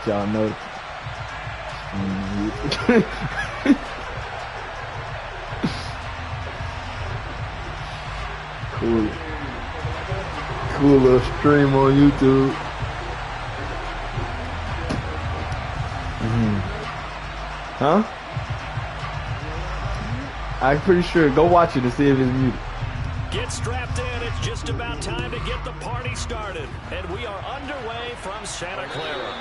y'all know. Cool. Cool little stream on YouTube. Huh? I'm pretty sure. Go watch it to see if it's muted. Get strapped in. It's just about time to get the party started. And we are underway from Santa Clara.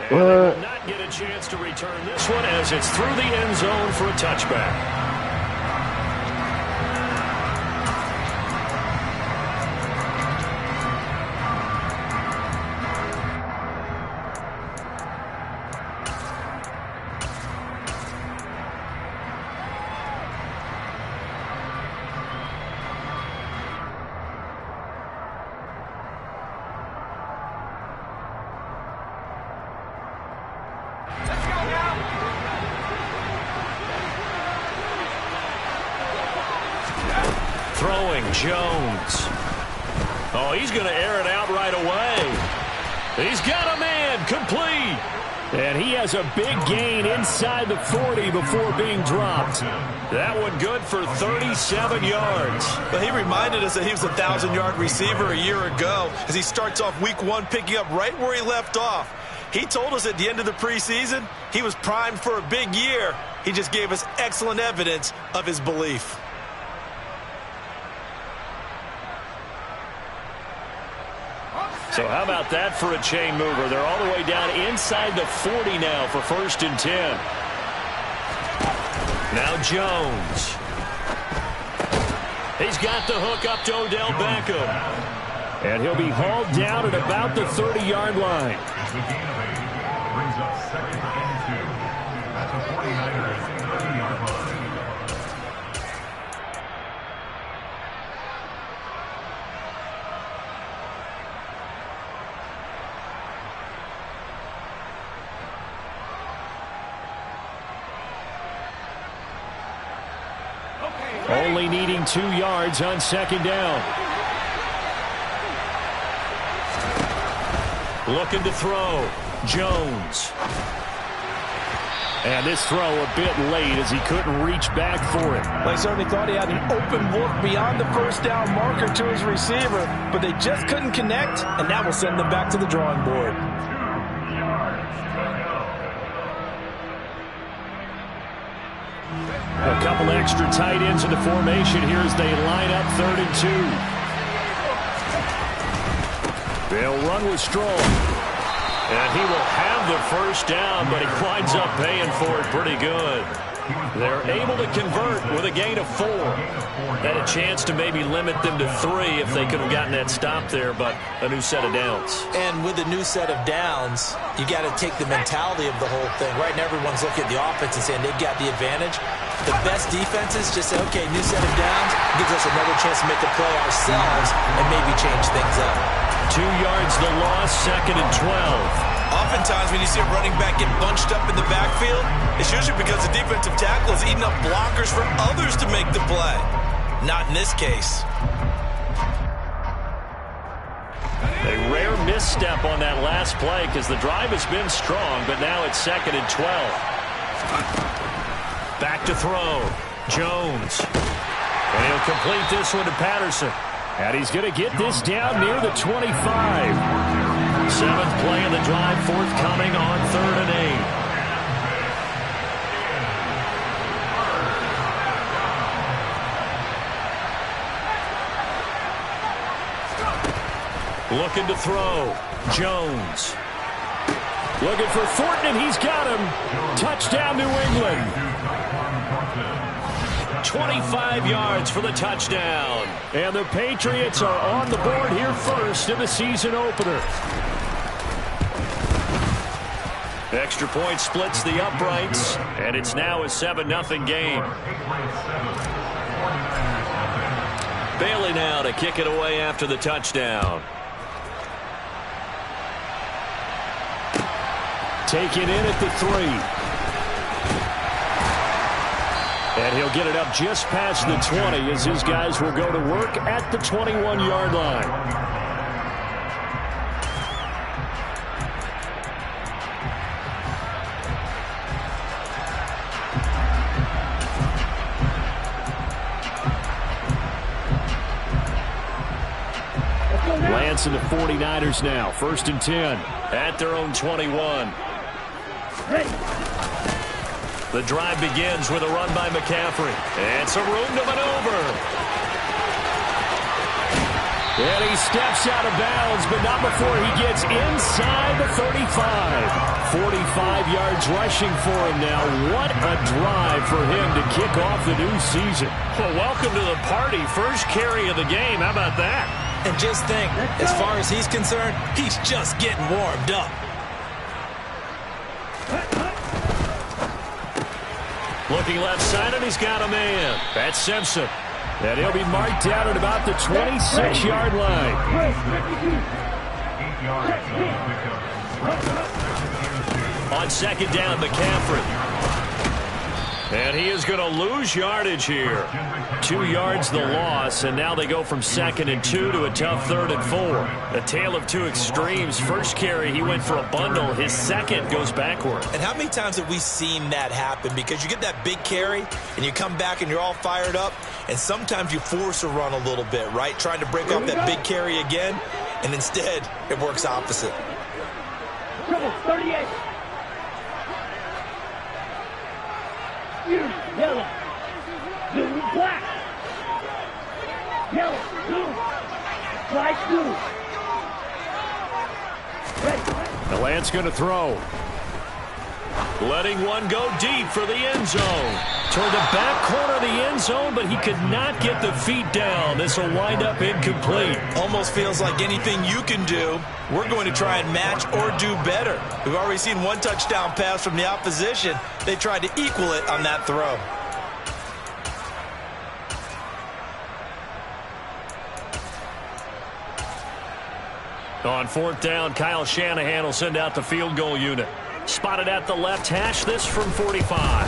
And they will not get a chance to return this one as it's through the end zone for a touchback. Throwing Jones. Oh, he's going to air it out right away. He's got a man, complete. And he has a big gain inside the 40 before being dropped. That one good for 37 yards. But he reminded us that he was a 1,000-yard receiver a year ago as he starts off week 1 picking up right where he left off. He told us at the end of the preseason he was primed for a big year. He just gave us excellent evidence of his belief. So how about that for a chain mover? They're all the way down inside the 40 now for 1st and 10. Now Jones. He's got the hook up to Odell Beckham. And he'll be hauled down at about the 30-yard line. Brings up 2nd and 2 at the 49ers 30-yard line. Only needing 2 yards on 2nd down. Looking to throw. Jones. And this throw a bit late as he couldn't reach back for it. They certainly thought he had an open look beyond the 1st down marker to his receiver, but they just couldn't connect, and that will send them back to the drawing board. 2 yards to go. A couple extra tight ends in the formation here as they line up 3rd and 2. They'll run with Strong. And he will have the 1st down, but he winds up paying for it pretty good. They're able to convert with a gain of 4. Had a chance to maybe limit them to 3 if they could have gotten that stop there, but a new set of downs. And with a new set of downs, you got to take the mentality of the whole thing. Right now, everyone's looking at the offense and saying they've got the advantage. The best defenses just say, okay, new set of downs, gives us another chance to make a play ourselves and maybe change things up. 2 yards the loss, 2nd and 12. Oftentimes when you see a running back get bunched up in the backfield, it's usually because the defensive tackle is eating up blockers for others to make the play. Not in this case. A rare misstep on that last play because the drive has been strong, but now it's 2nd and 12. Back to throw. Jones. And he'll complete this one to Patterson. And he's going to get this down near the 25. 7th play of the drive, forthcoming on 3rd and 8. Looking to throw. Jones. Looking for Thornton, and he's got him. Touchdown, New England. 25 yards for the touchdown. And the Patriots are on the board here first in the season opener. Extra point splits the uprights, and it's now a 7-0 game. Bailey now to kick it away after the touchdown. Taken in at the 3. And he'll get it up just past the 20 as his guys will go to work at the 21-yard line. facing the 49ers now. 1st and 10 at their own 21. The drive begins with a run by McCaffrey. And some room to maneuver. And he steps out of bounds, but not before he gets inside the 35. 45 yards rushing for him now. What a drive for him to kick off the new season. Well, welcome to the party. First carry of the game. How about that? And just think, as far as he's concerned, he's just getting warmed up. Looking left side, and he's got a man. That's Simpson. And he'll be marked down at about the 26-yard line. 8 yards. On 2nd down, McCaffrey. And he is going to lose yardage here. 2 yards the loss, and now they go from 2nd and 2 to a tough 3rd and 4. A tale of two extremes. First carry, he went for a bundle. His second goes backward. And how many times have we seen that happen? Because you get that big carry, and you come back and you're all fired up, and sometimes you force a run a little bit, right? Trying to break off that big carry again, and instead it works opposite. 38. Yellow, blue, black. Yellow, blue, black, blue. Red. The Lance going to throw. Letting one go deep for the end zone. Toward the back corner of the end zone, but he could not get the feet down. This will wind up incomplete. Almost feels like anything you can do, we're going to try and match or do better. We've already seen one touchdown pass from the opposition. They tried to equal it on that throw. On 4th down, Kyle Shanahan will send out the field goal unit. Spotted at the left hash, this from 45.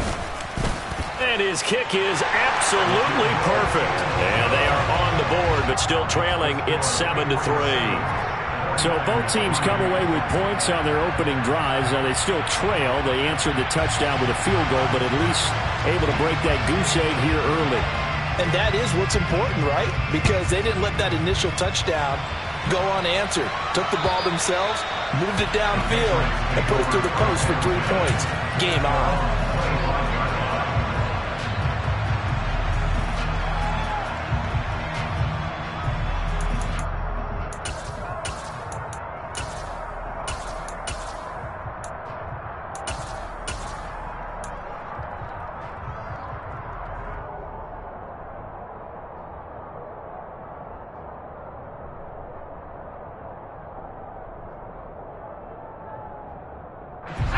And his kick is absolutely perfect. And they are on the board, but still trailing. It's 7-3. So both teams come away with points on their opening drives. Now they still trail. They answered the touchdown with a field goal, but at least able to break that goose egg here early. And that is what's important, right? Because they didn't let that initial touchdown go unanswered. Took the ball themselves, moved it downfield, and put it through the post for 3 points. Game on.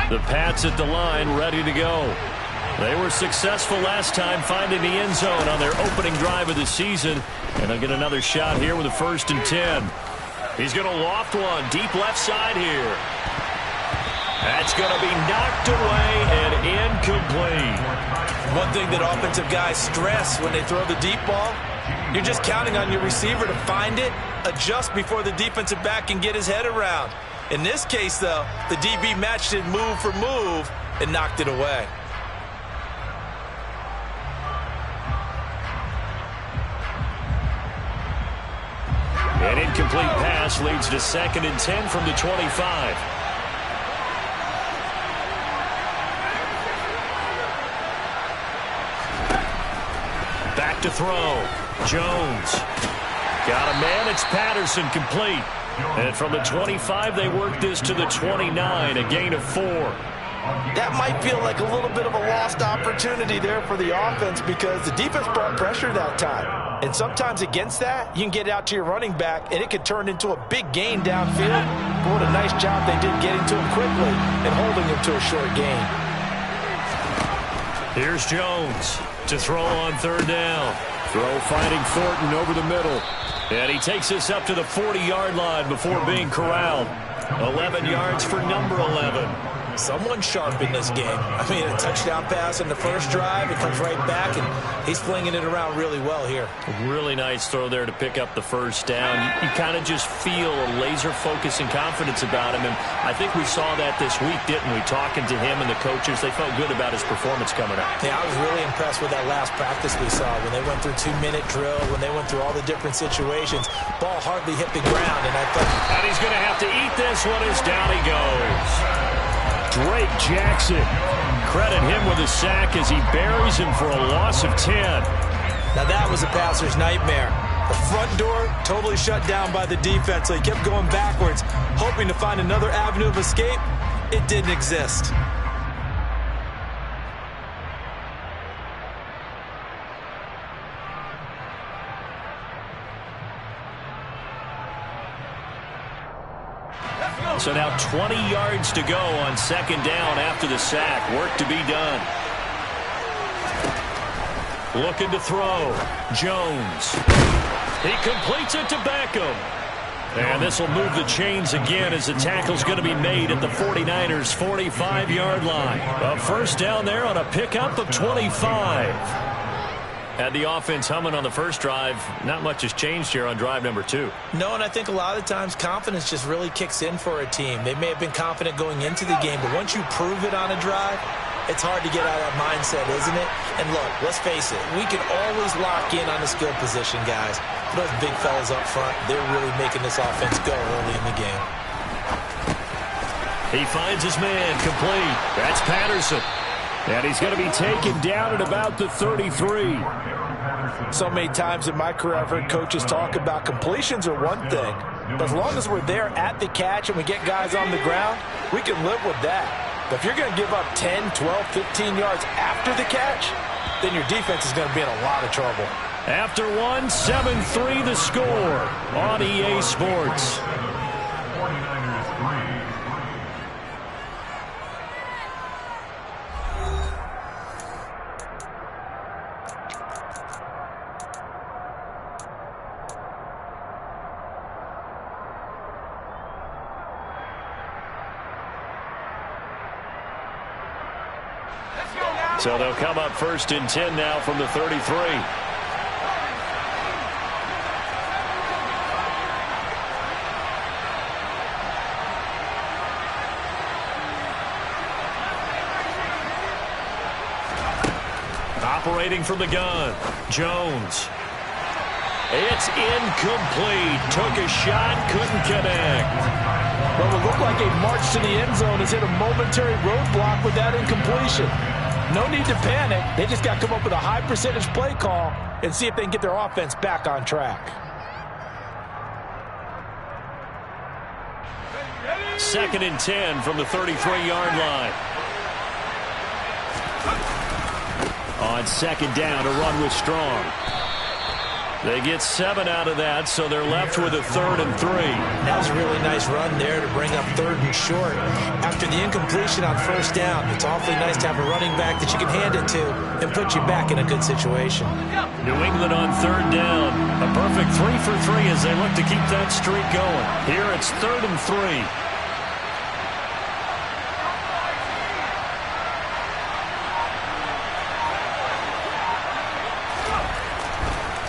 The Pats at the line, ready to go. They were successful last time finding the end zone on their opening drive of the season. And they'll get another shot here with a 1st and 10. He's going to loft one deep left side here. That's going to be knocked away and incomplete. One thing that offensive guys stress when they throw the deep ball, you're just counting on your receiver to find it, adjust before the defensive back can get his head around. In this case, though, the DB matched it move for move and knocked it away. An incomplete pass leads to 2nd and 10 from the 25. Back to throw. Jones. Got a man. It's Patterson, complete. And from the 25, they work this to the 29, a gain of 4. That might feel like a little bit of a lost opportunity there for the offense because the defense brought pressure that time. And sometimes against that, you can get out to your running back, and it could turn into a big gain downfield. But what a nice job they did getting to him quickly and holding him to a short gain. Here's Jones to throw on 3rd down. Throw finding Thornton over the middle. And he takes us up to the 40-yard line before being corralled. 11 yards for number 11. Someone sharp in this game. I mean, a touchdown pass in the first drive. It comes right back, and he's flinging it around really well here. Really nice throw there to pick up the first down. You kind of just feel a laser focus and confidence about him, and I think we saw that this week, didn't we? Talking to him and the coaches, they felt good about his performance coming up. Yeah, I was really impressed with that last practice we saw when they went through 2-minute drill, when they went through all the different situations. Ball hardly hit the ground, and I thought... And he's going to have to eat this one as down he goes. Drake Jackson. Credit him with a sack as he buries him for a loss of 10. Now that was a passer's nightmare. The front door totally shut down by the defense, so he kept going backwards, hoping to find another avenue of escape. It didn't exist. So now 20 yards to go on second down after the sack. Work to be done. Looking to throw. Jones. He completes it to Beckham. And this will move the chains again as the tackle's going to be made at the 49ers' 45-yard line. A first down there on a pickup of 25. Had the offense humming on the first drive. Not much has changed here on drive number 2. No, and I think a lot of times confidence just really kicks in for a team. They may have been confident going into the game, but once you prove it on a drive, it's hard to get out of that mindset, isn't it? And look, let's face it, we can always lock in on the skill position, guys. But those big fellas up front, they're really making this offense go early in the game. He finds his man complete. That's Patterson. And he's going to be taken down at about the 33. So many times in my career, I've heard coaches talk about completions are one thing. But as long as we're there at the catch and we get guys on the ground, we can live with that. But if you're going to give up 10, 12, 15 yards after the catch, then your defense is going to be in a lot of trouble. After one, 7-3 the score on EA Sports. 49ers 3. So they'll come up first and 10 now from the 33. Operating from the gun, Jones. It's incomplete. Took a shot, couldn't connect. Well, it looked like a march to the end zone has hit a momentary roadblock with that incompletion. No need to panic. They just got to come up with a high percentage play call and see if they can get their offense back on track. Second and 10 from the 33-yard line. On second down, a run with Strong. They get 7 out of that, so they're left with a 3rd and 3. That was a really nice run there to bring up 3rd and short. After the incompletion on first down, it's awfully nice to have a running back that you can hand it to and put you back in a good situation. New England on 3rd down. A perfect 3 for 3 as they look to keep that streak going. Here it's 3rd and 3.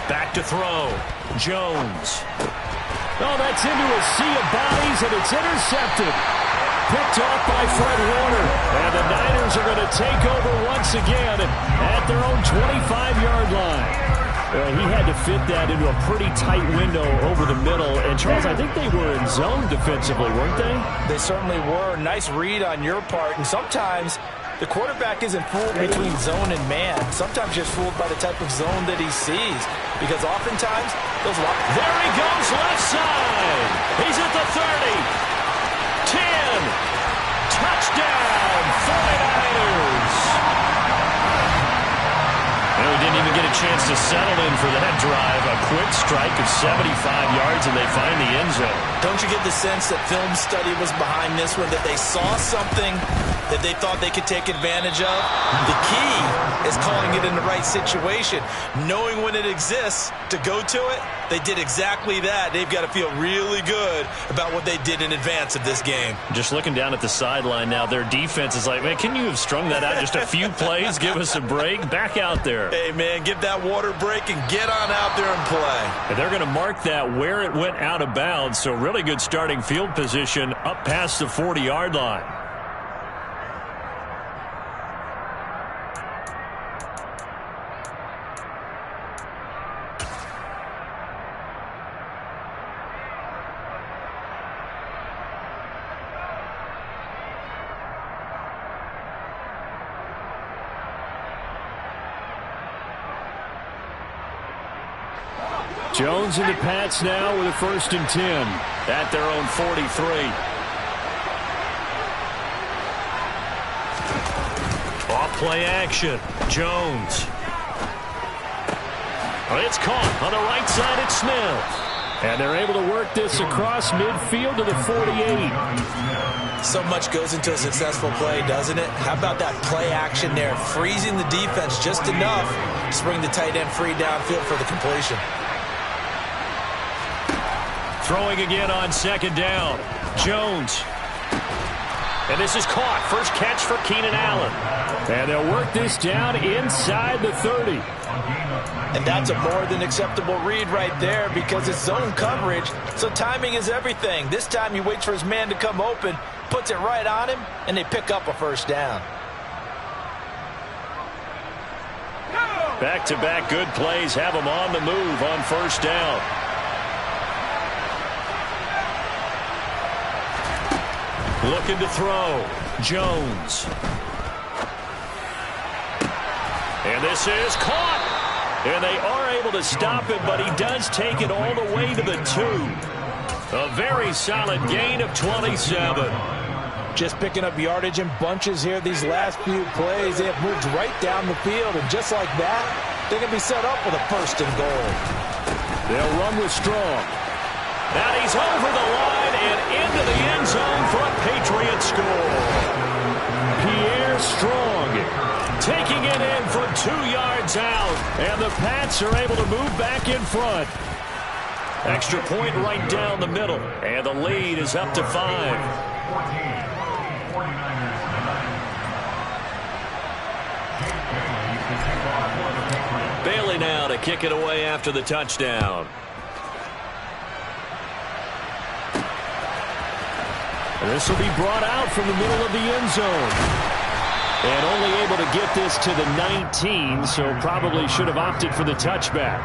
Back to throw. Jones. Oh, that's into a sea of bodies, and it's intercepted. Picked off by Fred Warner. And the Niners are going to take over once again at their own 25-yard line. He had to fit that into a pretty tight window over the middle. And, Charles, I think they were in zone defensively, weren't they? They certainly were. Nice read on your part. And sometimes the quarterback isn't fooled between zone and man. Sometimes just fooled by the type of zone that he sees. Because oftentimes, those... There he goes, left side. He's at the 30. 10. Touchdown, 49ers. Well, he didn't even get a chance to settle in for that drive. A quick strike of 75 yards, and they find the end zone. Don't you get the sense that film study was behind this one, that they saw something that they thought they could take advantage of? The key is calling it in the right situation, knowing when it exists to go to it. They did exactly that. They've got to feel really good about what they did in advance of this game. Just looking down at the sideline now, their defense is like, man, can you have strung that out just a few plays? Give us a break. Back out there. Hey, man, give that water break and get on out there and play. And they're going to mark that where it went out of bounds, so really good starting field position up past the 40-yard line. Jones and the Pats now with a 1st and 10 at their own 43. Off play action. Jones. It's caught on the right side. It's Smith. And they're able to work this across midfield to the 48. So much goes into a successful play, doesn't it? How about that play action there? Freezing the defense just enough to bring the tight end free downfield for the completion. Throwing again on 2nd down. Jones. And this is caught. First catch for Keenan Allen. And they'll work this down inside the 30. And that's a more than acceptable read right there because it's zone coverage, so timing is everything. This time he waits for his man to come open, puts it right on him, and they pick up a 1st down. Back-to-back good plays have them on the move on 1st down. Looking to throw. Jones. And this is caught. And they are able to stop him, but he does take it all the way to the 2. A very solid gain of 27. Just picking up yardage in bunches here these last few plays. They have moved right down the field, and just like that, they're going to be set up with a 1st and goal. They'll run with Strong. Now he's over the line and into the end zone for a Patriots score. Pierre Strong taking it in from 2 yards out, and the Pats are able to move back in front. Extra point right down the middle, and the lead is up to 5. Bailey now to kick it away after the touchdown. This will be brought out from the middle of the end zone. And only able to get this to the 19, so probably should have opted for the touchback.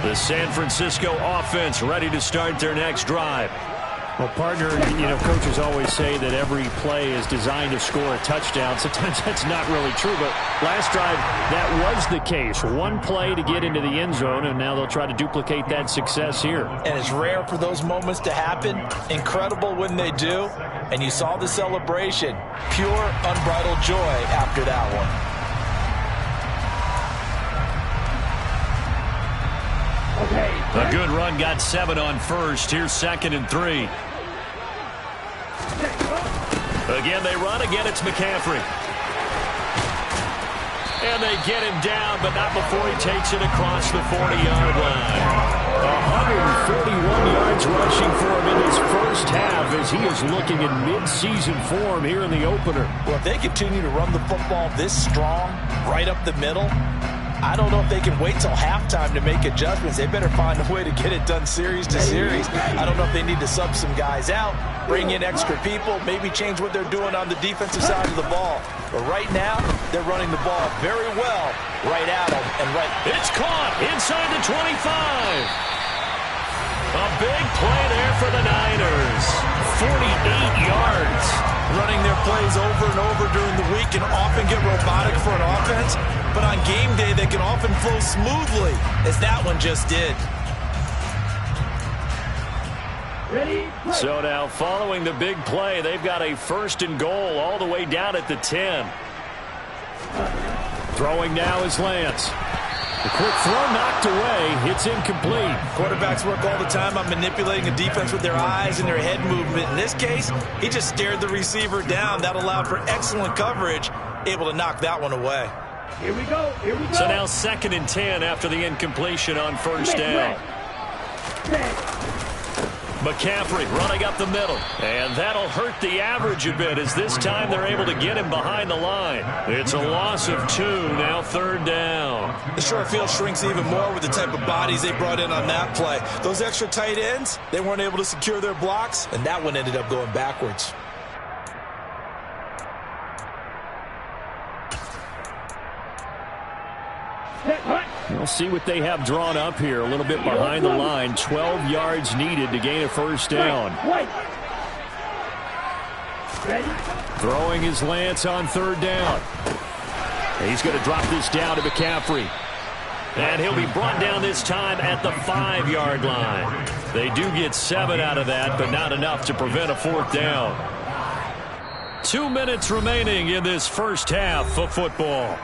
The San Francisco offense ready to start their next drive. Well, partner, coaches always say that every play is designed to score a touchdown. Sometimes that's not really true, but last drive, that was the case. One play to get into the end zone, and now they'll try to duplicate that success here. And it's rare for those moments to happen. Incredible when they do. And you saw the celebration. Pure, unbridled joy after that one. A good run, got 7 on 1st. Here's 2nd and 3. Again, they run. Again, it's McCaffrey. And they get him down, but not before he takes it across the 40-yard line. 141 yards rushing for him in his first half as he is looking in mid-season form here in the opener. Well, if they continue to run the football this strong, right up the middle, I don't know if they can wait till halftime to make adjustments. They better find a way to get it done series to series. I don't know if they need to sub some guys out, bring in extra people, maybe change what they're doing on the defensive side of the ball. But right now, they're running the ball very well right at them. And right. It's caught inside the 25. A big play there for the Niners. 48 yards. running their plays over and over during the week can often get robotic for an offense, but on game day they can often flow smoothly, as that one just did. So now following the big play, they've got a 1st and goal all the way down at the 10. Throwing now is Lance. The quick throw knocked away. It's incomplete. Quarterbacks work all the time on manipulating a defense with their eyes and their head movement. In this case, he just stared the receiver down. That allowed for excellent coverage, able to knock that one away. Here we go. Here we go. So now 2nd and 10 after the incompletion on 1st down. McCaffrey running up the middle. And that'll hurt the average a bit as this time they're able to get him behind the line. It's a loss of 2, now 3rd down. The short field shrinks even more with the type of bodies they brought in on that play. Those extra tight ends, they weren't able to secure their blocks, and that one ended up going backwards. We'll see what they have drawn up here. A little bit behind the line. 12 yards needed to gain a 1st down. Throwing is Lance on 3rd down. He's going to drop this down to McCaffrey. And he'll be brought down this time at the 5-yard line. They do get 7 out of that, but not enough to prevent a 4th down. 2 minutes remaining in this first half of football.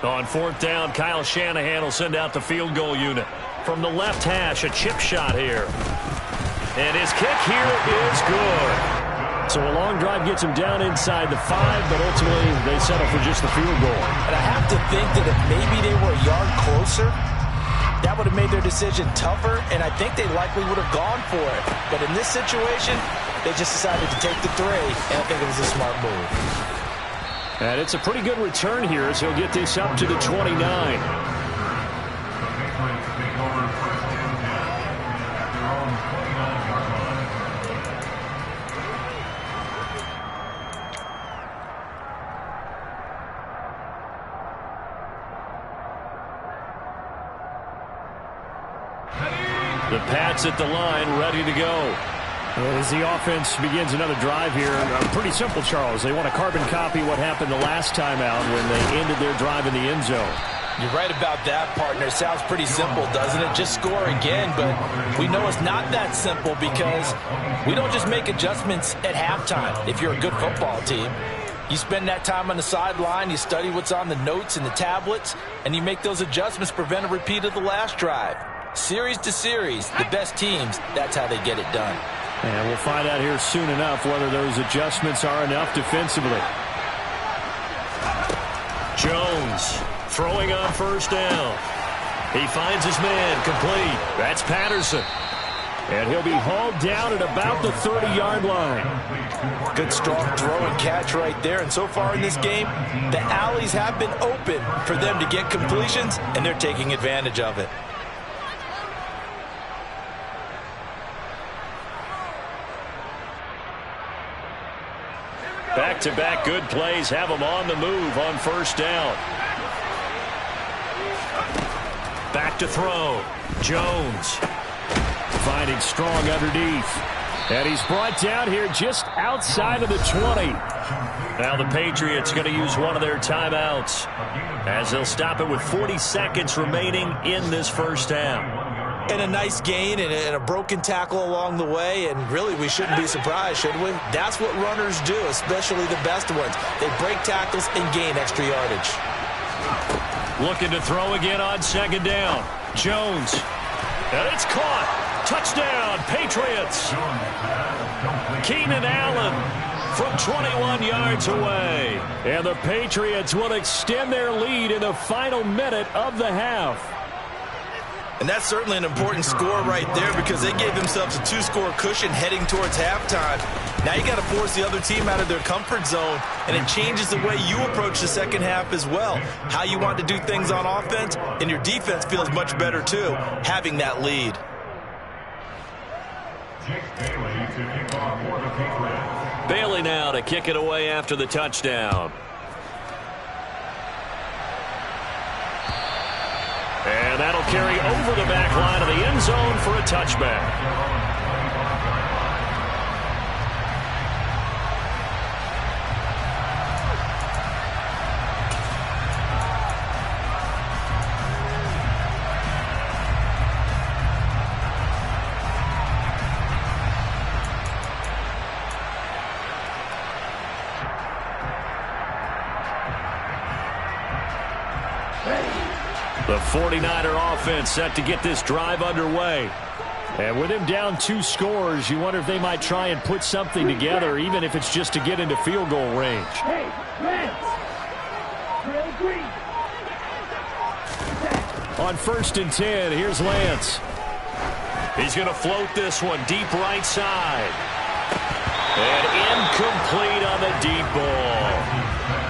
On 4th down, Kyle Shanahan will send out the field goal unit. From the left hash, a chip shot here. And his kick here is good. So a long drive gets him down inside the 5, but ultimately they settle for just the field goal. And I have to think that if maybe they were a yard closer, that would have made their decision tougher, and I think they likely would have gone for it. But in this situation, they just decided to take the 3, and I think it was a smart move. And it's a pretty good return here as he'll get this up to the 29. The Pats at the line, ready to go. As the offense begins another drive here, pretty simple, Charles. They want to carbon copy what happened the last time out when they ended their drive in the end zone. You're right about that, partner. Sounds pretty simple, doesn't it? Just score again, but we know it's not that simple because we don't just make adjustments at halftime if you're a good football team. You spend that time on the sideline, you study what's on the notes and the tablets, and you make those adjustments to prevent a repeat of the last drive. Series to series, the best teams, that's how they get it done. And we'll find out here soon enough whether those adjustments are enough defensively. Jones throwing on 1st down. He finds his man complete. That's Patterson. And he'll be hauled down at about the 30-yard line. Good strong throw and catch right there. And so far in this game, the alleys have been open for them to get completions, and they're taking advantage of it. Back-to-back good plays have them on the move on 1st down. Back to throw. Jones. Finding strong underneath. And he's brought down here just outside of the 20. Now the Patriots going to use one of their timeouts as they'll stop it with 40 seconds remaining in this first half. And a nice gain and a broken tackle along the way, and really we shouldn't be surprised, should we? That's what runners do, especially the best ones. They break tackles and gain extra yardage. Looking to throw again on 2nd down. Jones. And it's caught. Touchdown, Patriots. Keenan Allen from 21 yards away. And the Patriots will extend their lead in the final minute of the half. And that's certainly an important score right there because they gave themselves a 2-score cushion heading towards halftime. Now you got to force the other team out of their comfort zone, and it changes the way you approach the second half as well. How you want to do things on offense, and your defense feels much better too, having that lead. Bailey now to kick it away after the touchdown. And that'll carry over the back line of the end zone for a touchback. The 49er offense set to get this drive underway. And with him down 2 scores, you wonder if they might try and put something together, even if it's just to get into field goal range. Hey, Lance. Real green. On 1st and 10, here's Lance. He's going to float this one deep right side. And incomplete on the deep ball.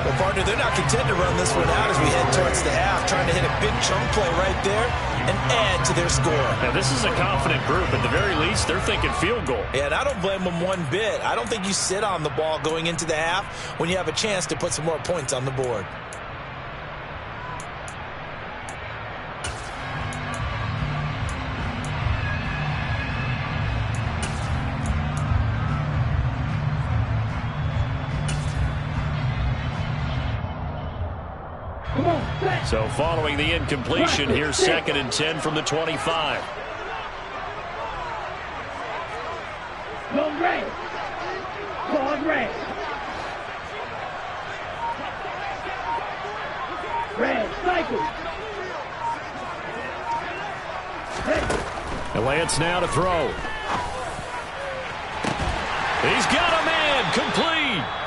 Well, partner, they're not content to run this one out as we head towards the half, trying to hit a big chunk play right there and add to their score. Now, this is a confident group. At the very least, they're thinking field goal. Yeah, and I don't blame them one bit. I don't think you sit on the ball going into the half when you have a chance to put some more points on the board. So following the incompletion, here's 2nd and 10 from the 25. No red. Call red. Red, cycle. And Lance now to throw. He's got a man, complete.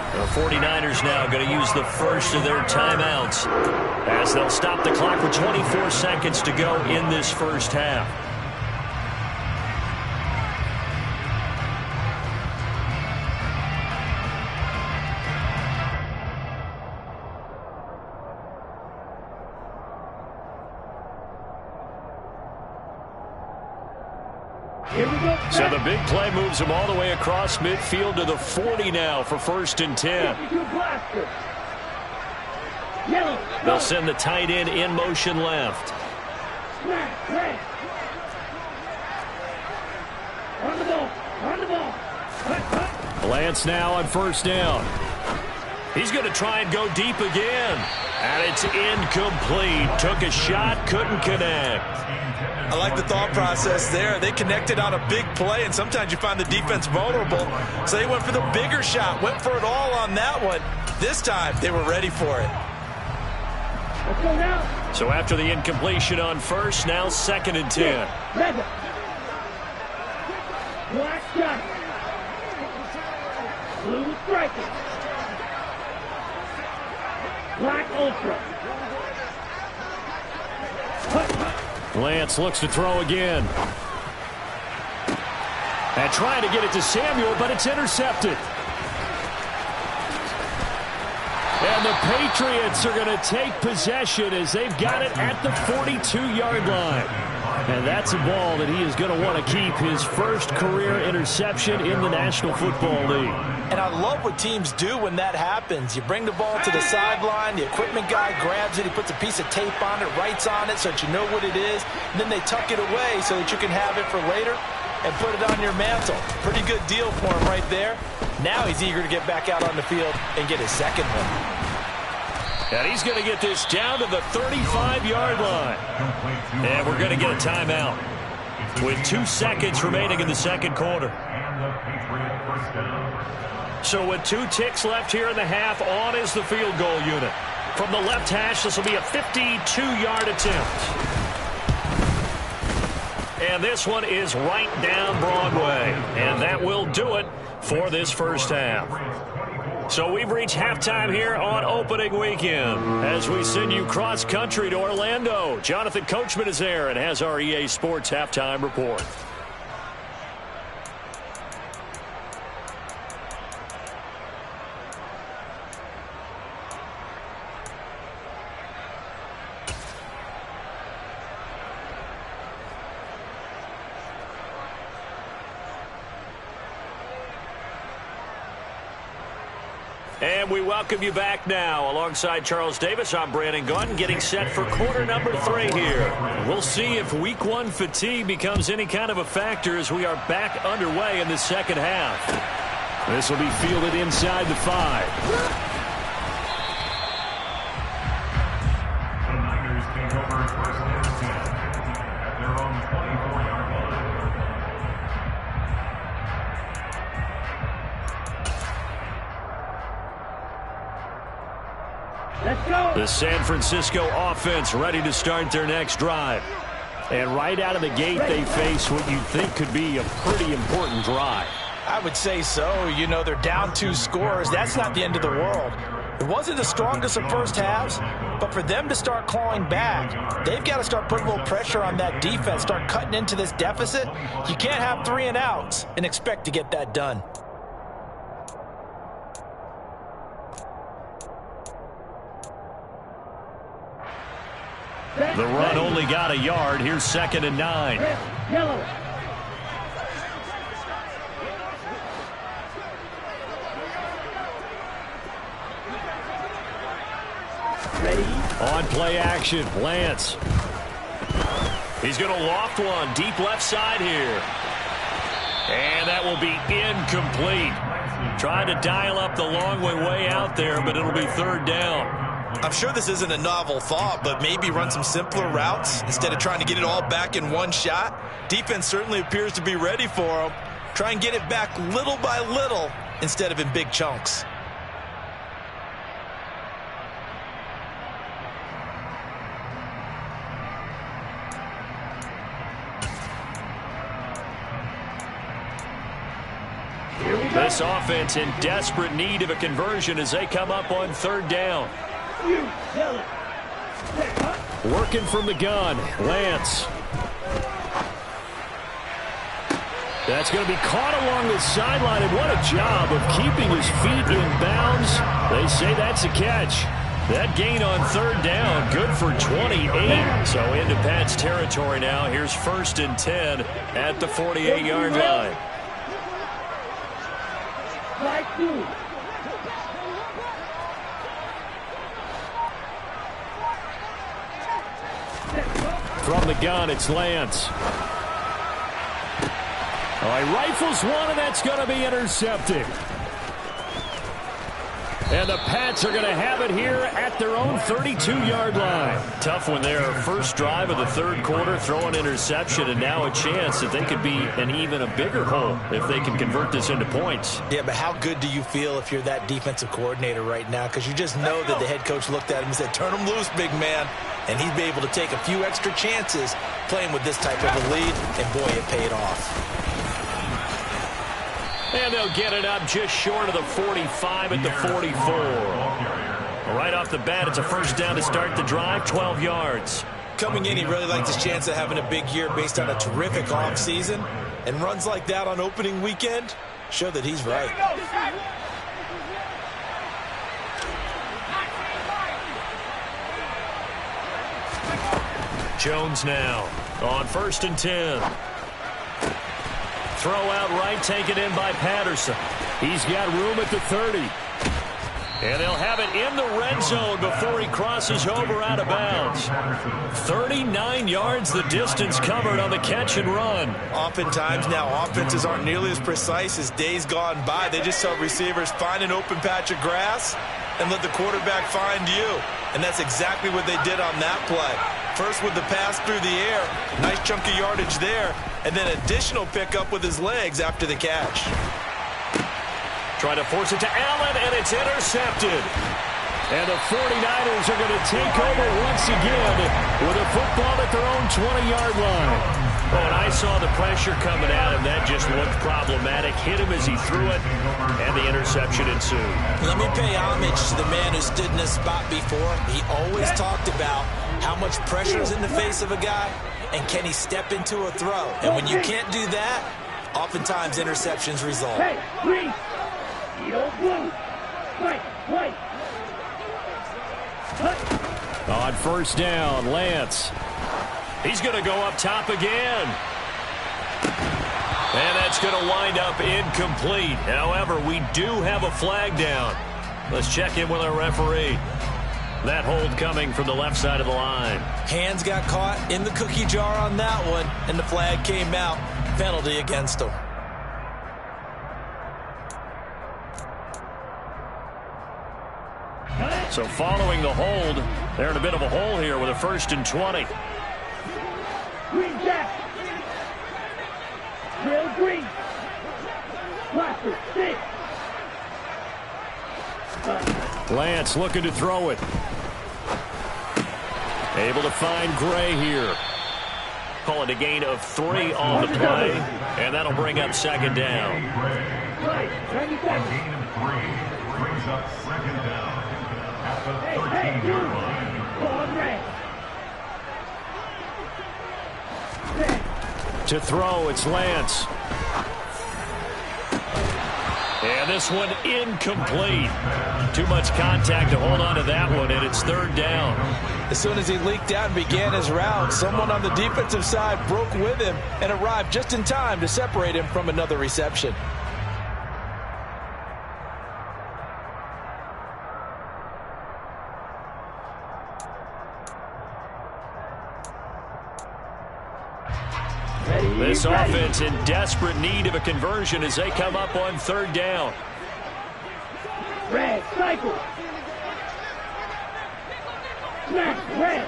The 49ers now going to use the first of their timeouts as they'll stop the clock with 24 seconds to go in this first half. So the big play moves him all the way across midfield to the 40 now for 1st and 10. They'll send the tight end in motion left. Lance now on 1st down. He's going to try and go deep again. And it's incomplete. Took a shot, couldn't connect. I like the thought process there. They connected on a big play, and sometimes you find the defense vulnerable. So they went for the bigger shot, went for it all on that one. This time, they were ready for it. Let's go now. So after the incompletion on 1st, now 2nd and 10. Red. Black shot. Blue striker. Black ultra. Lance looks to throw again. And trying to get it to Samuel, but it's intercepted. And the Patriots are going to take possession as they've got it at the 42-yard line. And that's a ball that he is going to want to keep, his first career interception in the National Football League. And I love what teams do when that happens. You bring the ball to the sideline, the equipment guy grabs it, he puts a piece of tape on it, writes on it so that you know what it is, and then they tuck it away so that you can have it for later and put it on your mantle. Pretty good deal for him right there. Now he's eager to get back out on the field and get his second one. And he's going to get this down to the 35-yard line. And we're going to get a timeout with 2 seconds remaining in the second quarter. So with 2 ticks left here in the half, on is the field goal unit. From the left hash, this will be a 52-yard attempt. And this one is right down Broadway. And that will do it for this first half. So we've reached halftime here on opening weekend as we send you cross-country to Orlando. Jonathan Coachman is there and has our EA Sports halftime report. And we welcome you back now. Alongside Charles Davis, I'm Brandon Gunn, getting set for quarter number 3 here. We'll see if week 1 fatigue becomes any kind of a factor as we are back underway in the second half. This will be fielded inside the 5. The Niners take over first and 10 at their own 24-yard line. Let's go. The San Francisco offense ready to start their next drive. And right out of the gate, they face what you think could be a pretty important drive. I would say so. You know, they're down 2 scores. That's not the end of the world. It wasn't the strongest of first halves, but for them to start clawing back, they've got to start putting a little pressure on that defense, start cutting into this deficit. You can't have 3 and outs and expect to get that done. The run only got a yard. Here's 2nd and 9. Yellow. Ready. On play action, Lance. He's going to loft one deep left side here. And that will be incomplete. Trying to dial up the long way out there, but it'll be 3rd down. I'm sure this isn't a novel thought, but maybe run some simpler routes instead of trying to get it all back in one shot. Defense certainly appears to be ready for them. Try and get it back little by little instead of in big chunks. This offense in desperate need of a conversion as they come up on 3rd down. Working from the gun, Lance. That's going to be caught along the sideline, and what a job of keeping his feet in bounds. They say that's a catch. That gain on 3rd down, good for 28. So into Pat's territory now. Here's 1st and 10 at the 48-yard line. From the gun, it's Lance. Oh, he rifles one, and that's going to be intercepted. And the Pats are going to have it here at their own 32-yard line. Tough one there. First drive of the 3rd quarter, throw an interception, and now a chance that they could be in even a bigger hole if they can convert this into points. Yeah, but how good do you feel if you're that defensive coordinator right now? Because you just know that the head coach looked at him and said, turn him loose, big man. And he'd be able to take a few extra chances playing with this type of a lead, and boy, it paid off. And they'll get it up just short of the 45 at the 44. Right off the bat, it's a 1st down to start the drive, 12 yards. Coming in, he really liked his chance of having a big year based on a terrific offseason. And runs like that on opening weekend show that he's right. Jones now on 1st and 10. Throw out right, taken in by Patterson. He's got room at the 30. And they'll have it in the red zone before he crosses over out of bounds. 39 yards the distance covered on the catch and run. Oftentimes now offenses aren't nearly as precise as days gone by. They just tell receivers, find an open patch of grass and let the quarterback find you. And that's exactly what they did on that play. First with the pass through the air, nice chunk of yardage there, and then additional pickup with his legs after the catch. Trying to force it to Allen, and it's intercepted. And the 49ers are going to take over once again with a football at their own 20-yard line. Oh, and I saw the pressure coming at him. That just looked problematic. Hit him as he threw it, and the interception ensued. Let me pay homage to the man who stood in this spot before. He always talked about how much pressure is in the face of a guy, and can he step into a throw. And when you can't do that, oftentimes interceptions result. Hey, green. Yellow, blue. White. On 1st down, Lance. He's going to go up top again. And that's going to wind up incomplete. However, we do have a flag down. Let's check in with our referee. That hold coming from the left side of the line. Hands got caught in the cookie jar on that one, and the flag came out. Penalty against him. So following the hold, they're in a bit of a hole here with a 1st and 20. Green jack. Real green. Blaster, 6. Lance looking to throw it. Able to find Gray here. Call it a gain of 3 on the play, and that'll bring up 2nd down. Right, 30 A seconds. gain of 3 brings up 2nd down at the 13-yard line. Ball red. To throw, it's Lance. And this one incomplete. Too much contact to hold on to that one, and it's 3rd down. As soon as he leaked out and began his route, someone on the defensive side broke with him and arrived just in time to separate him from another reception. This offense in desperate need of a conversion as they come up on 3rd down. Red, cycle. Smash, red.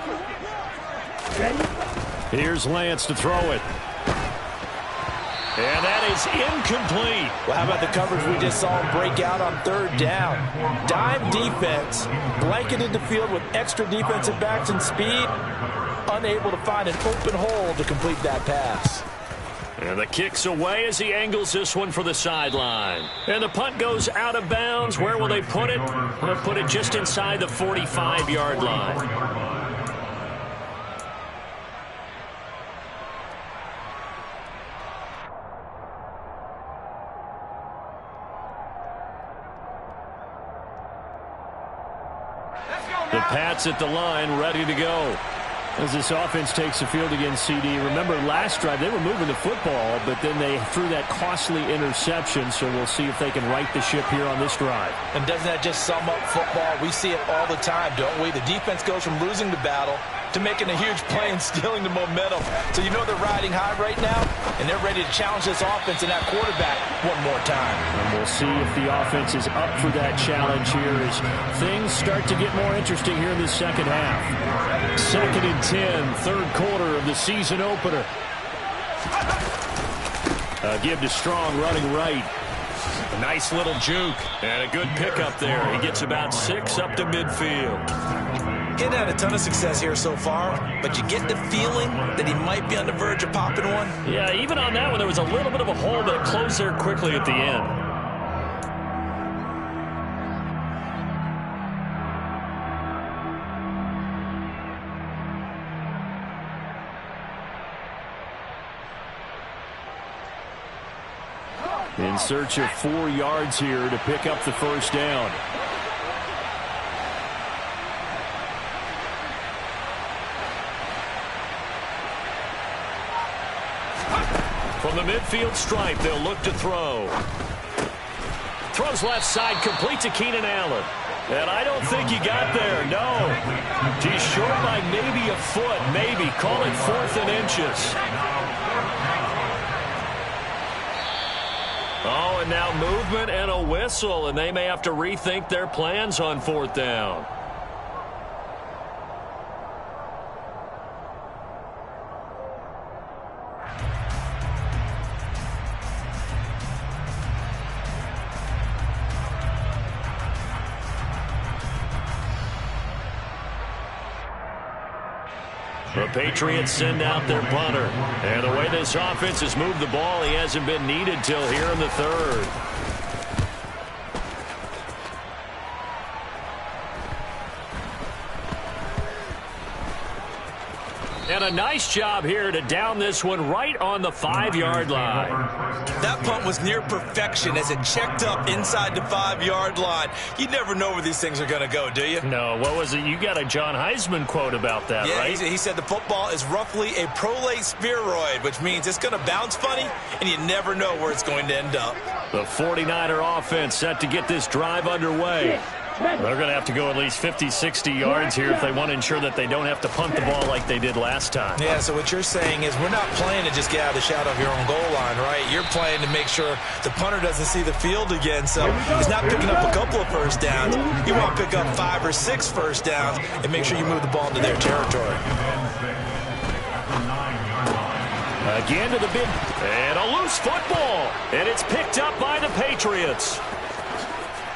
Ready? Here's Lance to throw it. And that is incomplete. Well, how about the coverage we just saw him break out on 3rd down? Dime defense, blanketed the field with extra defensive backs and speed, unable to find an open hole to complete that pass. And the kick's away as he angles this one for the sideline. And the punt goes out of bounds. Where will they put it? They'll put it just inside the 45-yard line. The Pats at the line, ready to go. As this offense takes the field against CD, remember last drive they were moving the football, but then they threw that costly interception, so we'll see if they can right the ship here on this drive. And doesn't that just sum up football? We see it all the time, don't we? The defense goes from losing the battle to making a huge play and stealing the momentum. So you know they're riding high right now, and they're ready to challenge this offense and that quarterback one more time. And we'll see if the offense is up for that challenge here as things start to get more interesting here in the second half. 2nd and 10, 3rd quarter of the season opener. Give to Strong running right. A nice little juke and a good pickup there. He gets about 6 up to midfield. He hadn't had a ton of success here so far, but you get the feeling that he might be on the verge of popping one. Yeah, even on that one, there was a little bit of a hole, but it closed there quickly at the end. In search of 4 yards here to pick up the 1st down. From the midfield stripe, they'll look to throw. Throws left side, complete to Keenan Allen. And I don't think he got there, no. He's short by maybe a foot, maybe. Call it 4th and inches. Oh, and now movement and a whistle, and they may have to rethink their plans on 4th down. The Patriots send out their punter. And the way this offense has moved the ball, he hasn't been needed till here in the 3rd. And a nice job here to down this one right on the 5-yard line. That punt was near perfection as it checked up inside the 5-yard line. You never know where these things are going to go, do you? No, what was it? You got a John Heisman quote about that, yeah, right? He said the football is roughly a prolate spheroid, which means it's going to bounce funny, and you never know where it's going to end up. The 49er offense set to get this drive underway. They're going to have to go at least 50, 60 yards here if they want to ensure that they don't have to punt the ball like they did last time. Yeah, so what you're saying is we're not playing to just get out of the shadow of your own goal line, right? You're playing to make sure the punter doesn't see the field again. So he's not picking up a couple of first downs. You want to pick up 5 or 6 first downs and make sure you move the ball into their territory. Again to the big, and a loose football, and it's picked up by the Patriots.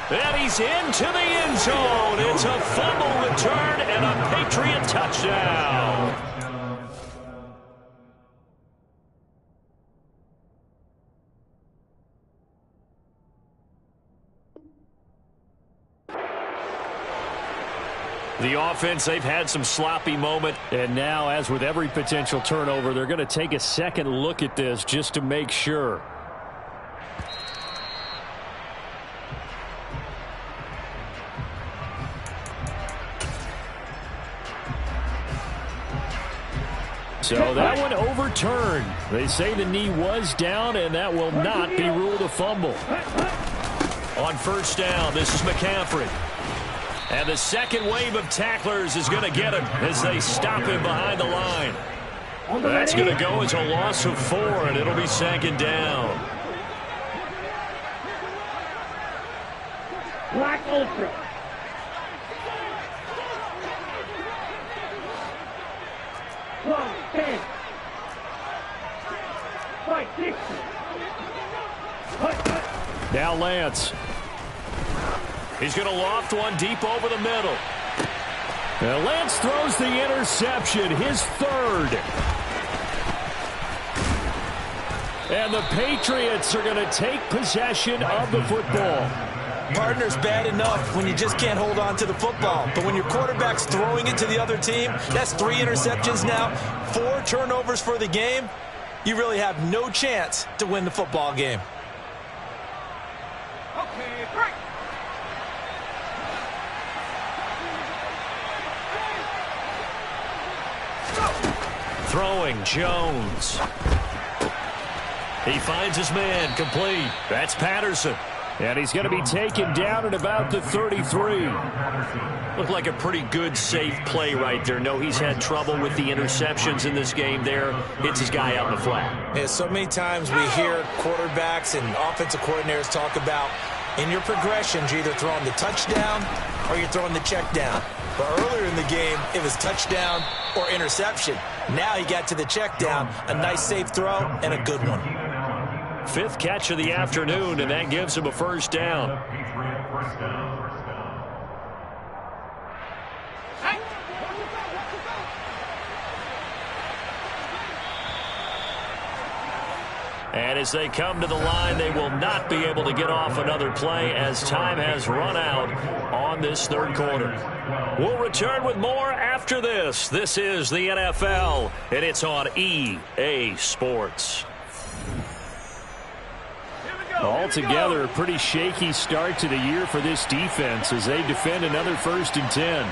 And he's into the end zone. It's a fumble return and a Patriot touchdown. The offense, they've had some sloppy moments. And now, as with every potential turnover, they're going to take a second look at this just to make sure. So that one overturned. They say the knee was down, and that will not be ruled a fumble. On first down, this is McCaffrey. And the second wave of tacklers is going to get him as they stop him behind the line. That's going to go as a loss of 4, and it'll be second down. Black Ultra. Close, 10. Fight, 60. Now Lance. He's going to loft one deep over the middle. Now Lance throws the interception, his 3rd. And the Patriots are going to take possession of the football. Partner's bad enough when you just can't hold on to the football. But when your quarterback's throwing it to the other team, that's 3 interceptions now, 4 turnovers for the game. You really have no chance to win the football game. Okay, break. Throwing Jones. He finds his man complete. That's Patterson. And he's going to be taken down at about the 33. Looked like a pretty good, safe play right there. No, he's had trouble with the interceptions in this game there. Hits his guy out in the flat. Yeah, so many times we hear quarterbacks and offensive coordinators talk about in your progressions, you're either throwing the touchdown or you're throwing the check down. But earlier in the game, it was touchdown or interception. Now he got to the check down, a nice safe throw and a good one. 5th catch of the afternoon, and that gives him a first down. And as they come to the line, they will not be able to get off another play as time has run out on this 3rd quarter. We'll return with more after this. This is the NFL, and it's on EA Sports. Altogether, a pretty shaky start to the year for this defense as they defend another 1st and 10.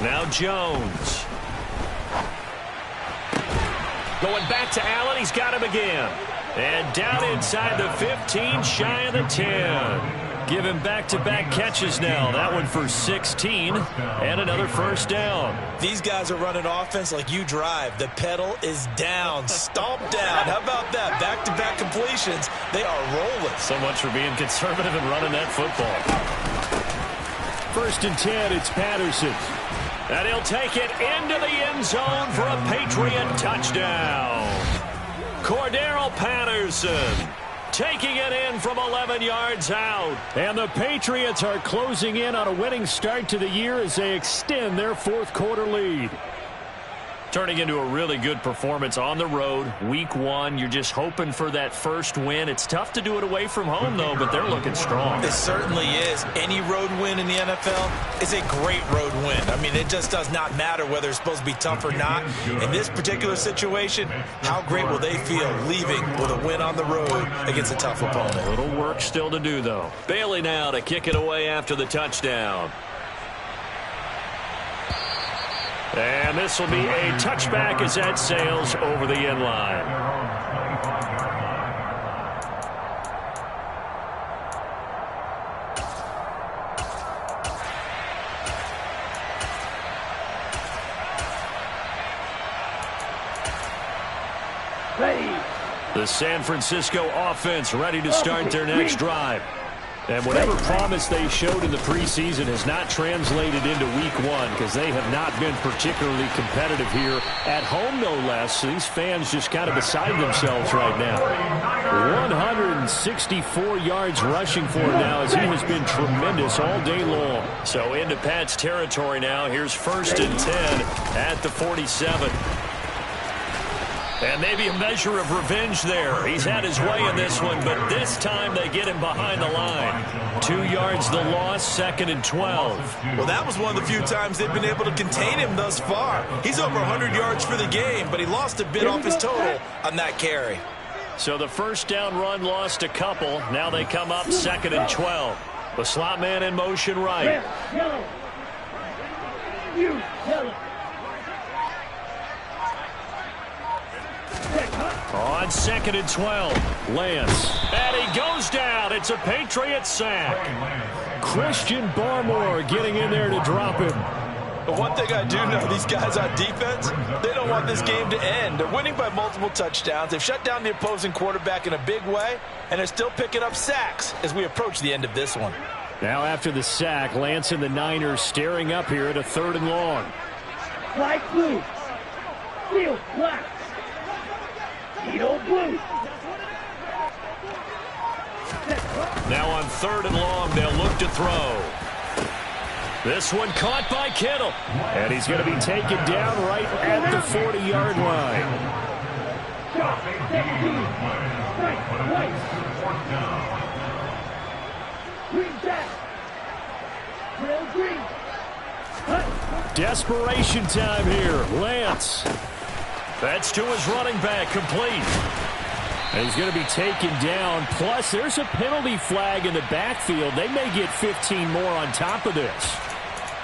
Now Jones. Going back to Allen. He's got him again. And down inside the 15, shy of the 10. Give him back-to-back catches now. That one for 16 and another first down. These guys are running offense like you drive. The pedal is down, stomp down. How about that? Back-to-back completions. They are rolling. So much for being conservative and running that football. 1st and 10, it's Patterson. And he'll take it into the end zone for a Patriot touchdown. Cordero Patterson taking it in from 11 yards out. And the Patriots are closing in on a winning start to the year as they extend their 4th quarter lead. Turning into a really good performance on the road. Week 1, you're just hoping for that first win. It's tough to do it away from home, though, but they're looking strong. It certainly is. Any road win in the NFL is a great road win. I mean, it just does not matter whether it's supposed to be tough or not. In this particular situation, how great will they feel leaving with a win on the road against a tough opponent? A little work still to do, though. Bailey now to kick it away after the touchdown. And this will be a touchback as that sails over the end line. Ready. The San Francisco offense ready to start their next drive. And whatever promise they showed in the preseason has not translated into week one because they have not been particularly competitive here at home, no less. So these fans just kind of beside themselves right now. 164 yards rushing for him now as he has been tremendous all day long. So into Pat's territory now. Here's 1st and 10 at the 47. And maybe a measure of revenge there. He's had his way in this one, but this time they get him behind the line. 2 yards the loss, 2nd and 12. Well, that was one of the few times they've been able to contain him thus far. He's over 100 yards for the game, but he lost a bit off his total on that carry. So the first down run lost a couple. Now they come up 2nd and 12. The slot man in motion right. Yellow. You, yellow. On 2nd and 12, Lance. And he goes down. It's a Patriots sack. Christian Barmore getting in there to drop him. But one thing I do know, these guys on defense, they don't want this game to end. They're winning by multiple touchdowns. They've shut down the opposing quarterback in a big way, and they're still picking up sacks as we approach the end of this one. Now after the sack, Lance and the Niners staring up here at a 3rd and long. Light blue. Field black. Needle blue. Now on 3rd and long, they'll look to throw. This one caught by Kittle. And he's going to be taken down right at the 40-yard line. Shot. 17. Right. Green back. Trail green. Cut. Desperation time here. Lance. That's to his running back, complete. And he's going to be taken down. Plus, there's a penalty flag in the backfield. They may get 15 more on top of this.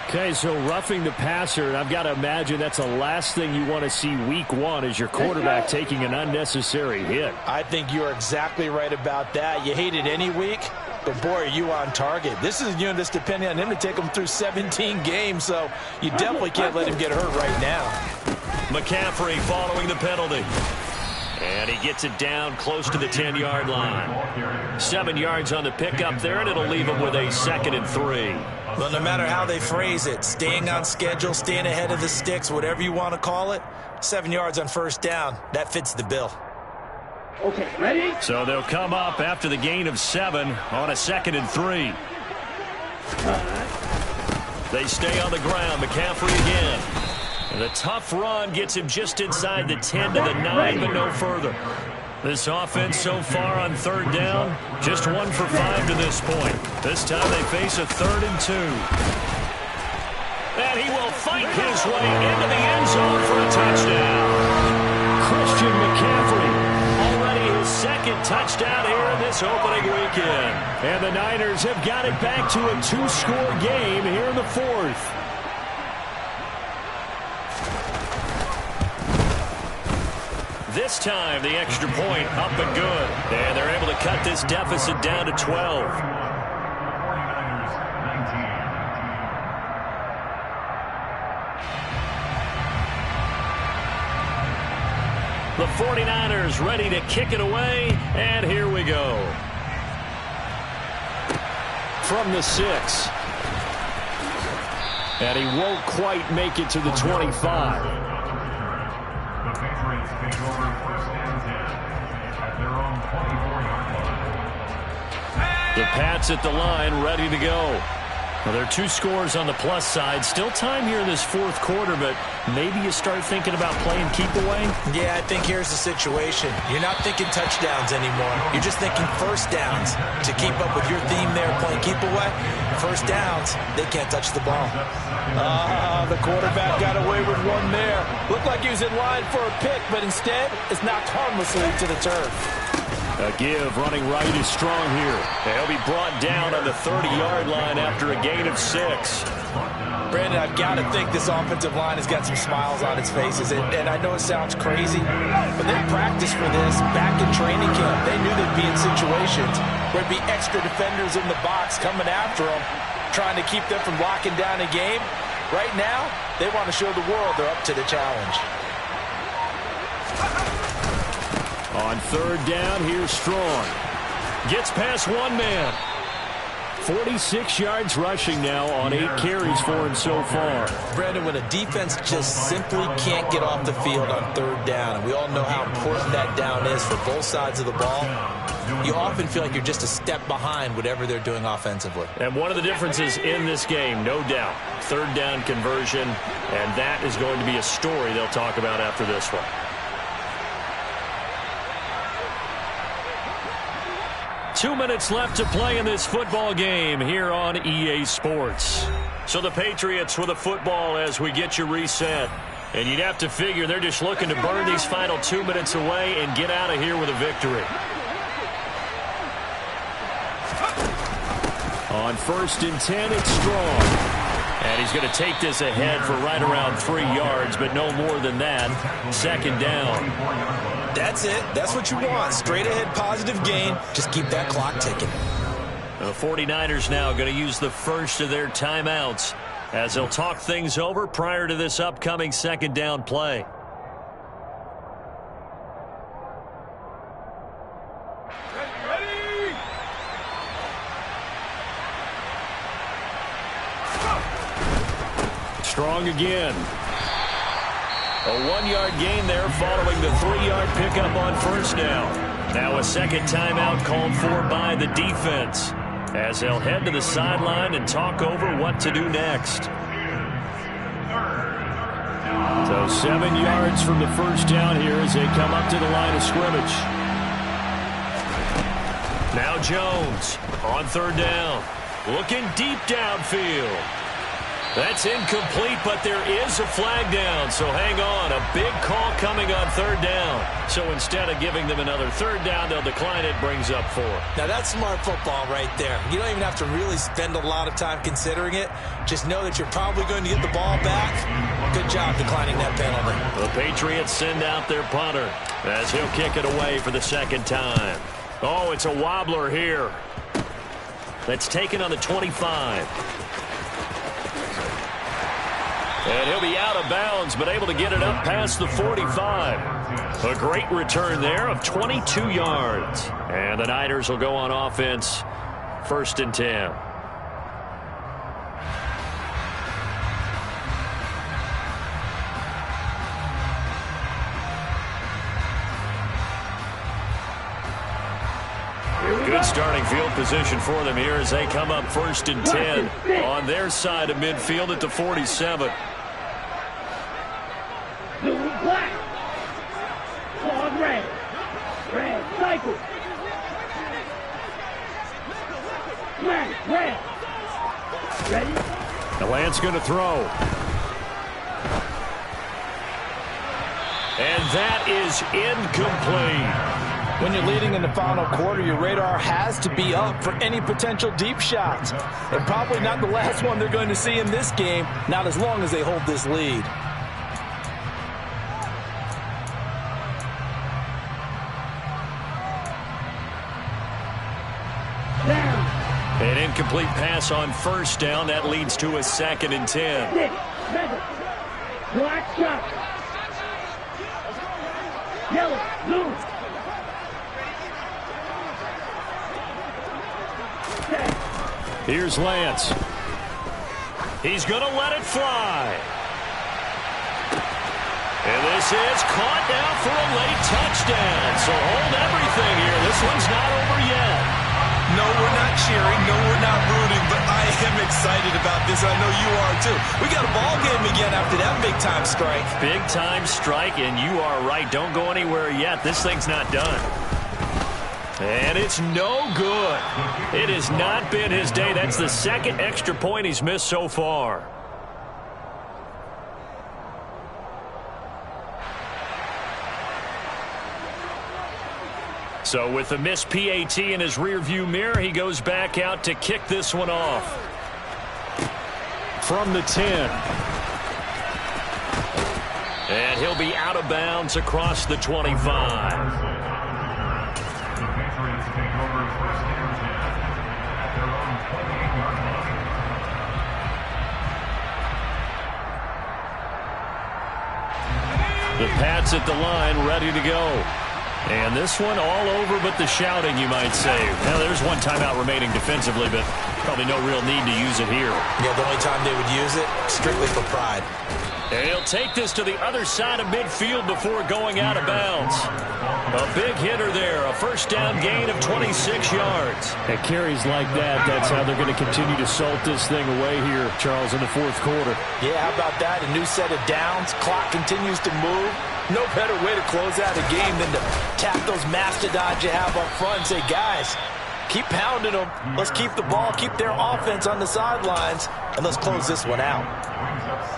Okay, so roughing the passer, and I've got to imagine that's the last thing you want to see week one is your quarterback taking an unnecessary hit. I think you're exactly right about that. You hate it any week, but boy, are you on target. This is a unit that's depending on him to take him through 17 games, so you definitely can't let him get hurt right now. McCaffrey following the penalty. And he gets it down close to the 10-yard line. 7 yards on the pickup there, and it'll leave him with a 2nd and 3. Well, no matter how they phrase it, staying on schedule, staying ahead of the sticks, whatever you want to call it, 7 yards on 1st down, that fits the bill. Okay, ready? So they'll come up after the gain of 7 on a 2nd and 3. They stay on the ground. McCaffrey again. And the tough run gets him just inside the 10 to the 9, but no further. This offense so far on 3rd down, just 1 for 5 to this point. This time they face a 3rd and 2. And he will fight his way into the end zone for a touchdown. Christian McCaffrey. Already his 2nd touchdown here in this opening weekend. And the Niners have got it back to a 2-score game here in the 4th. This time, the extra point up and good. And they're able to cut this deficit down to 12. The 49ers ready to kick it away, and here we go. From the 6. And he won't quite make it to the 25. The Patriots take over 1st and 10 at their own 24-yard line. The Pats at the line, ready to go. Well, there are 2 scores on the plus side. Still time here in this 4th quarter, but maybe you start thinking about playing keep away? Yeah, I think here's the situation. You're not thinking touchdowns anymore. You're just thinking 1st downs. To keep up with your theme there, playing keep away, 1st downs, they can't touch the ball. The quarterback got away with one there. Looked like he was in line for a pick, but instead, it's knocked harmlessly to the turf. A give running right is strong here. He'll be brought down on the 30-yard line after a gain of 6. Brandon, I've got to think this offensive line has got some smiles on its faces. And I know it sounds crazy, but they practiced for this back in training camp. They knew they'd be in situations where there'd be extra defenders in the box coming after them, trying to keep them from locking down a game. Right now, they want to show the world they're up to the challenge. On third down, here's Strong. Gets past one man. 46 yards rushing now on 8 carries for him so far. Brandon, when a defense just simply can't get off the field on third down, and we all know how important that down is for both sides of the ball, you often feel like you're just a step behind whatever they're doing offensively. And one of the differences in this game, no doubt, third down conversion, and that is going to be a story they'll talk about after this one. Two minutes left to play in this football game here on EA Sports. So the Patriots with a football as we get you reset. And you'd have to figure they're just looking to burn these final 2 minutes away and get out of here with a victory. On 1st and 10, it's Strong. And he's going to take this ahead for right around 3 yards, but no more than that. 2nd down. That's it. That's what you want. Straight ahead positive gain. Just keep that clock ticking. The 49ers now going to use the first of their timeouts as they'll talk things over prior to this upcoming 2nd down play. Strong again. A 1-yard gain there following the 3-yard pickup on 1st down. Now a second timeout called for by the defense as they'll head to the sideline and talk over what to do next. So 7 yards from the 1st down here as they come up to the line of scrimmage. Now Jones on 3rd down. Looking deep downfield. That's incomplete, but there is a flag down, so hang on. A big call coming on 3rd down. So instead of giving them another 3rd down, they'll decline it, brings up 4. Now that's smart football right there. You don't even have to really spend a lot of time considering it. Just know that you're probably going to get the ball back. Good job declining that penalty. The Patriots send out their punter as he'll kick it away for the 2nd time. Oh, it's a wobbler here. That's taken on the 25. And he'll be out of bounds, but able to get it up past the 45. A great return there of 22 yards. And the Niners will go on offense, 1st and 10. Good starting field position for them here as they come up 1st and 10 on their side of midfield at the 47. Blue, black. On red. Red, cycle. Black, red. Ready? The Lance going to throw. And that is incomplete. When you're leading in the final quarter, your radar has to be up for any potential deep shots. And probably not the last one they're going to see in this game, not as long as they hold this lead. An incomplete pass on 1st down. That leads to a 2nd and 10. Black shot. Yellow, blue. Here's Lance. He's going to let it fly. And this is caught now for a late touchdown. So hold everything here. This one's not over yet. No, we're not cheering. No, we're not rooting. But I am excited about this. I know you are, too. We got a ball game again after that big-time strike. Big-time strike, and you are right. Don't go anywhere yet. This thing's not done. And it's no good. It has not been his day. That's the 2nd extra point he's missed so far. So with the missed PAT in his rearview mirror, he goes back out to kick this one off. from the 10. And he'll be out of bounds across the 25. The Patriots take over first and 10 at their own 28-yard line. The Pats at the line, ready to go. And this one all over but the shouting, you might say. Now, there's one timeout remaining defensively, but probably no real need to use it here. Yeah, the only time they would use it, strictly for pride. And he'll take this to the other side of midfield before going out of bounds. A big hitter there, a first down gain of 26 yards. At carries like that, that's how they're going to continue to salt this thing away here, Charles, in the fourth quarter. Yeah, how about that? A new set of downs. Clock continues to move. No better way to close out a game than to tap those mastodons you have up front and say, guys, keep pounding them. Let's keep the ball, keep their offense on the sidelines, and let's close this one out.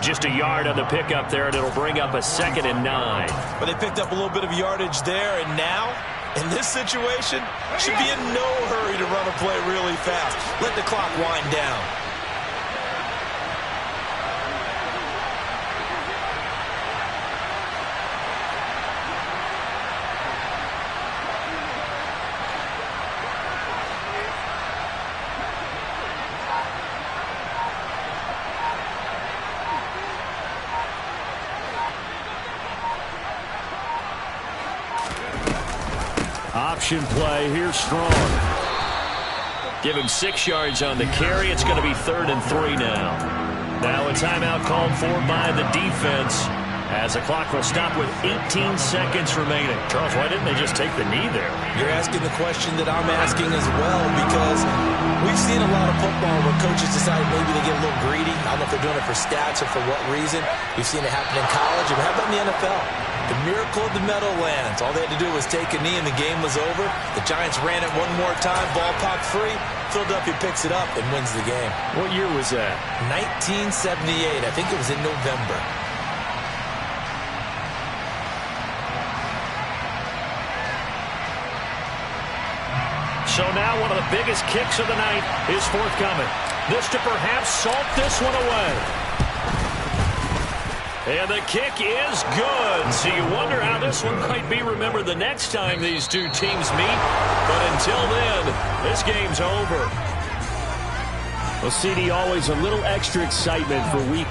Just a yard on the pickup there, and it'll bring up a 2nd and 9. But they picked up a little bit of yardage there, and now, in this situation, should be in no hurry to run a play really fast. Let the clock wind down. Option play. Here's Strong. Give him 6 yards on the carry. It's going to be 3rd and 3 now. Now a timeout called for by the defense as the clock will stop with 18 seconds remaining. Charles, why didn't they just take the knee there? You're asking the question that I'm asking as well, because we've seen a lot of football where coaches decide maybe they get a little greedy. I don't know if they're doing it for stats or for what reason. We've seen it happen in college, and how about in the NFL? The miracle of the Meadowlands. All they had to do was take a knee and the game was over. The Giants ran it one more time. Ball popped free. Philadelphia picks it up and wins the game. What year was that? 1978. I think it was in November. So now one of the biggest kicks of the night is forthcoming. This to perhaps salt this one away. And the kick is good. So you wonder how this one might be remembered the next time these two teams meet. But until then, this game's over. Well, CD, always a little extra excitement for week